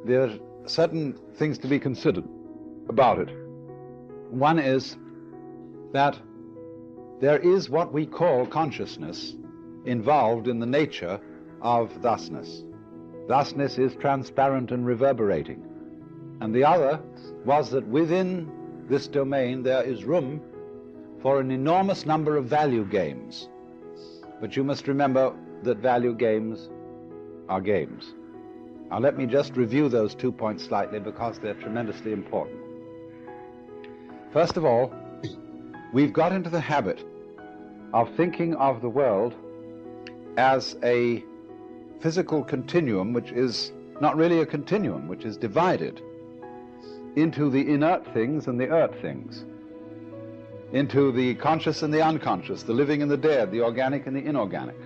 there are certain things to be considered about it. One is that there is what we call consciousness involved in the nature of thusness. Thusness is transparent and reverberating. And the other was that within this domain there is room for an enormous number of value games. But you must remember that value games are games. Now let me just review those 2 points slightly because they're tremendously important. First of all, we've got into the habit of thinking of the world as a physical continuum, which is not really a continuum, which is divided into the inert things and the earth things, into the conscious and the unconscious, the living and the dead, the organic and the inorganic.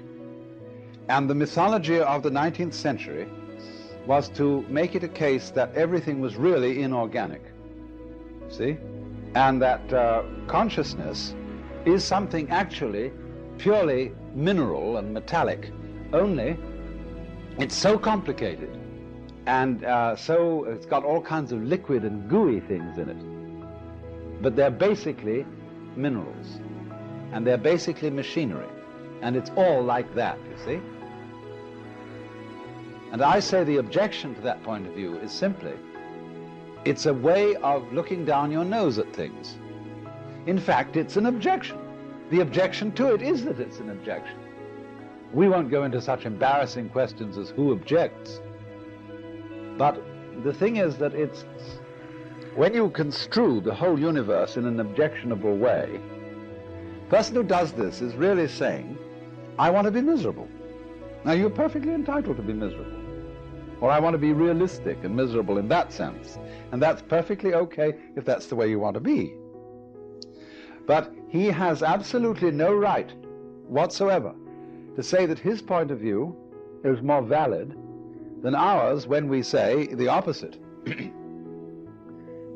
And the mythology of the 19th century was to make it a case that everything was really inorganic, see? And that consciousness is something actually purely mineral and metallic, only it's so complicated and so it's got all kinds of liquid and gooey things in it. But they're basically minerals, and they're basically machinery, and it's all like that, you see? And I say the objection to that point of view is simply, it's a way of looking down your nose at things. In fact, it's an objection. The objection to it is that it's an objection. We won't go into such embarrassing questions as who objects. But the thing is that it's, when you construe the whole universe in an objectionable way, the person who does this is really saying, I want to be miserable. Now, you're perfectly entitled to be miserable. Or I want to be realistic and miserable in that sense. And that's perfectly okay if that's the way you want to be. But he has absolutely no right whatsoever to say that his point of view is more valid than ours when we say the opposite.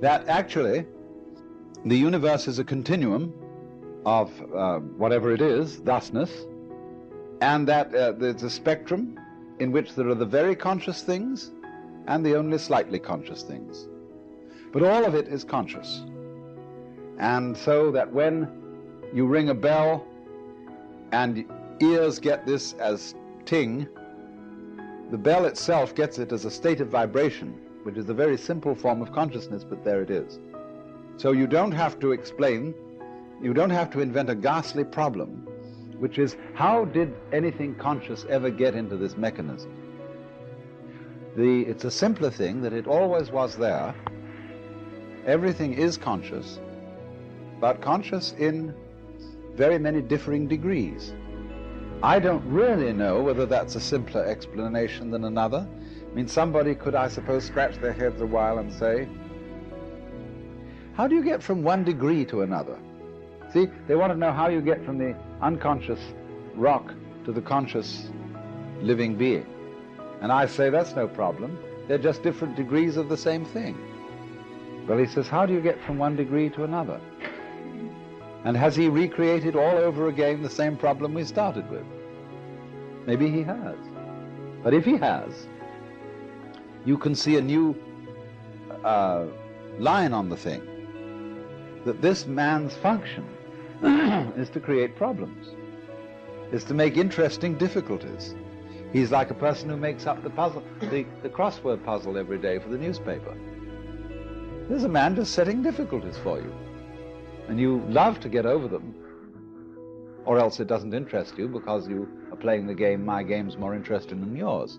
That actually the universe is a continuum of whatever it is, thusness, and that there's a spectrum in which there are the very conscious things and the only slightly conscious things. But all of it is conscious. And so that when you ring a bell and ears get this as ting, the bell itself gets it as a state of vibration, which is a very simple form of consciousness, but there it is. So you don't have to explain, you don't have to invent a ghastly problem, which is, how did anything conscious ever get into this mechanism? It's a simpler thing that it always was there. Everything is conscious, but conscious in very many differing degrees. I don't really know whether that's a simpler explanation than another. I mean, somebody could, I suppose, scratch their heads a while and say, how do you get from one degree to another? See, they want to know how you get from the unconscious rock to the conscious living being. And I say, that's no problem. They're just different degrees of the same thing. Well, he says, how do you get from one degree to another? And has he recreated all over again the same problem we started with? Maybe he has. But if he has, you can see a new line on the thing, that this man's function is to create problems, is to make interesting difficulties. He's like a person who makes up the puzzle, the crossword puzzle every day for the newspaper. There's a man just setting difficulties for you. And you love to get over them, or else it doesn't interest you because you are playing the game, my game's more interesting than yours.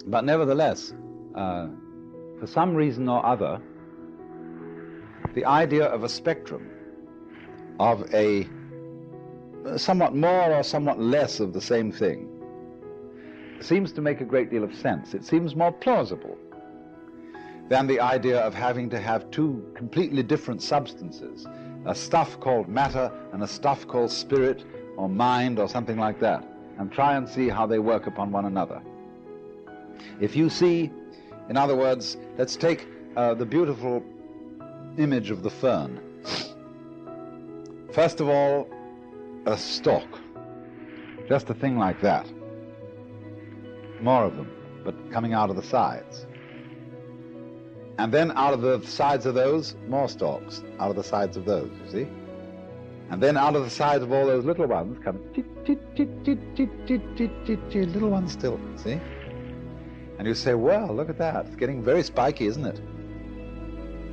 But nevertheless, for some reason or other, the idea of a spectrum, of a somewhat more or somewhat less of the same thing, seems to make a great deal of sense. It seems more plausible than the idea of having to have two completely different substances, a stuff called matter and a stuff called spirit or mind or something like that, and try and see how they work upon one another. If you see, in other words, let's take the beautiful image of the fern. First of all, a stalk, just a thing like that. More of them. but coming out of the sides. And then out of the sides of those, more stalks, out of the sides of those, you see? And then out of the sides of all those little ones come little ones still, see? And you say, well, look at that. It's getting very spiky, isn't it?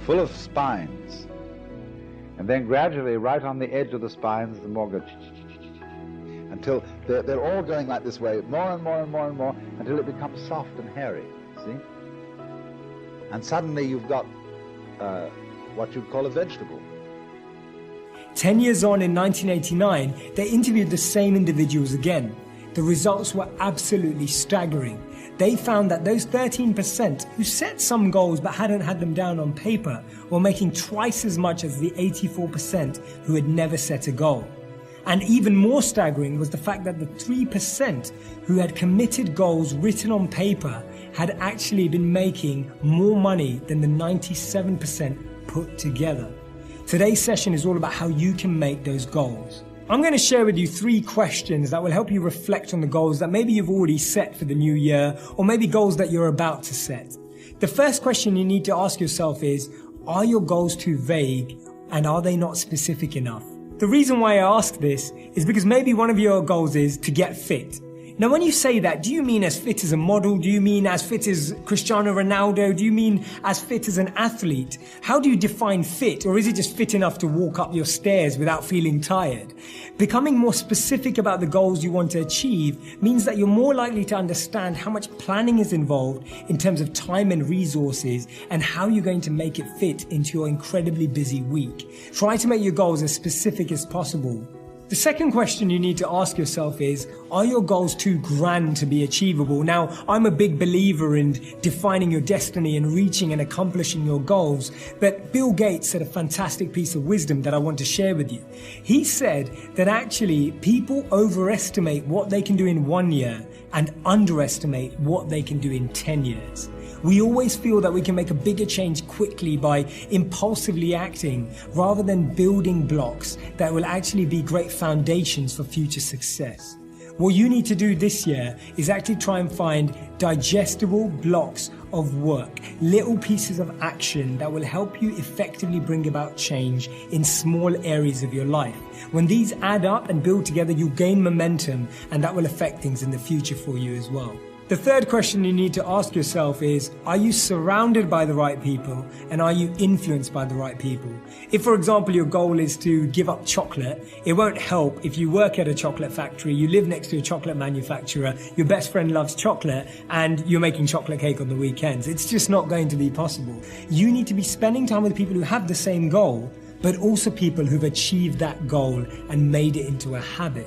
Full of spines. And then gradually, right on the edge of the spines, the more go until they're all going like this way, more and more and more and more, until it becomes soft and hairy, see? And suddenly you've got what you'd call a vegetable. 10 years on, in 1989, they interviewed the same individuals again. The results were absolutely staggering. They found that those 13% who set some goals but hadn't had them down on paper were making twice as much as the 84% who had never set a goal. And even more staggering was the fact that the 3% who had committed goals written on paper had actually been making more money than the 97% put together. Today's session is all about how you can make those goals. I'm going to share with you 3 questions that will help you reflect on the goals that maybe you've already set for the new year, or maybe goals that you're about to set. The first question you need to ask yourself is, are your goals too vague and are they not specific enough? The reason why I ask this is because maybe one of your goals is to get fit. Now, when you say that, do you mean as fit as a model? Do you mean as fit as Cristiano Ronaldo? Do you mean as fit as an athlete? How do you define fit? Or is it just fit enough to walk up your stairs without feeling tired? Becoming more specific about the goals you want to achieve means that you're more likely to understand how much planning is involved in terms of time and resources, and how you're going to make it fit into your incredibly busy week. Try to make your goals as specific as possible. The second question you need to ask yourself is, are your goals too grand to be achievable? Now, I'm a big believer in defining your destiny and reaching and accomplishing your goals, but Bill Gates said a fantastic piece of wisdom that I want to share with you. He said that actually people overestimate what they can do in 1 year and underestimate what they can do in 10 years. We always feel that we can make a bigger change quickly by impulsively acting, rather than building blocks that will actually be great foundations for future success. What you need to do this year is actually try and find digestible blocks of work, little pieces of action that will help you effectively bring about change in small areas of your life. When these add up and build together, you'll gain momentum, and that will affect things in the future for you as well. The third question you need to ask yourself is, are you surrounded by the right people, and are you influenced by the right people? If, for example, your goal is to give up chocolate, it won't help if you work at a chocolate factory, you live next to a chocolate manufacturer, your best friend loves chocolate, and you're making chocolate cake on the weekends. It's just not going to be possible. You need to be spending time with people who have the same goal, but also people who've achieved that goal and made it into a habit.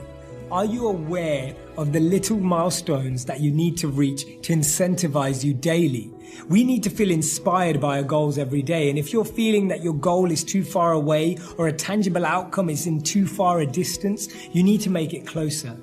Are you aware of the little milestones that you need to reach to incentivize you daily? We need to feel inspired by our goals every day, and if you're feeling that your goal is too far away or a tangible outcome is in too far a distance, you need to make it closer.